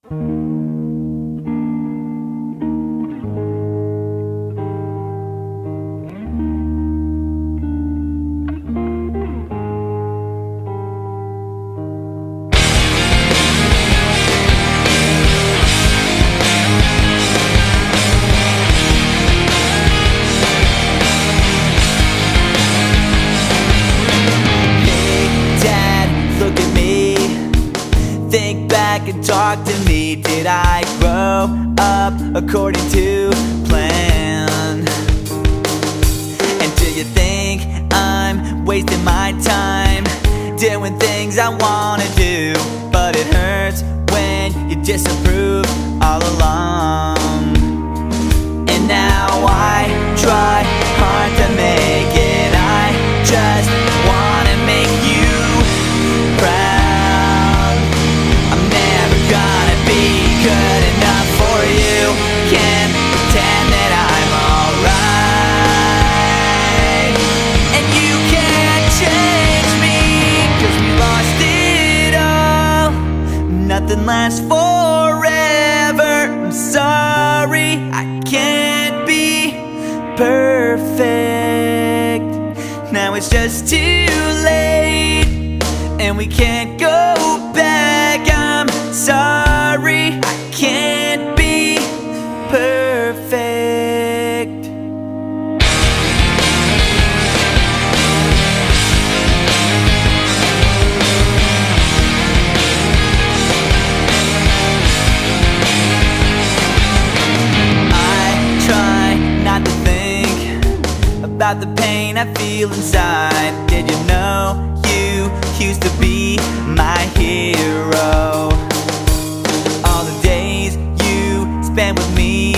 Think back and talk to me. Did I grow up according to plan? And do you think I'm wasting my time doing things I wanna do? But it hurts when you disapprove all along. And now I try hard to make it. I just wanna make you proud. Good enough for you. Can't pretend that I'm alright. And you can't change me, 'cause we lost it all. Nothing lasts forever. I'm sorry, I can't be perfect. Now it's just too late, and we can't go back. I'm sorry, I can't be perfect. I try not to think about the pain I feel inside. Did you know you used to be my hero? Spent with me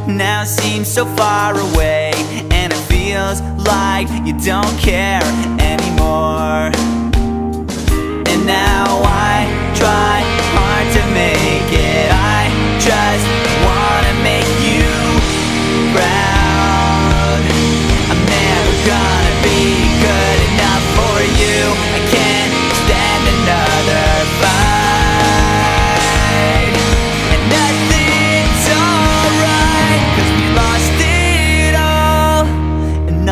now seems so far away, and it feels like you don't care anymore. And now I try hard to make it. I just wanna make you proud. I'm never gonna be good enough for you. I can't stand another fight.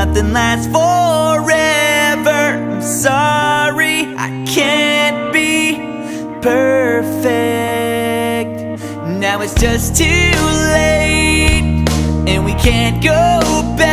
Nothing lasts forever. I'm sorry, I can't be perfect. Now it's just too late, and we can't go back.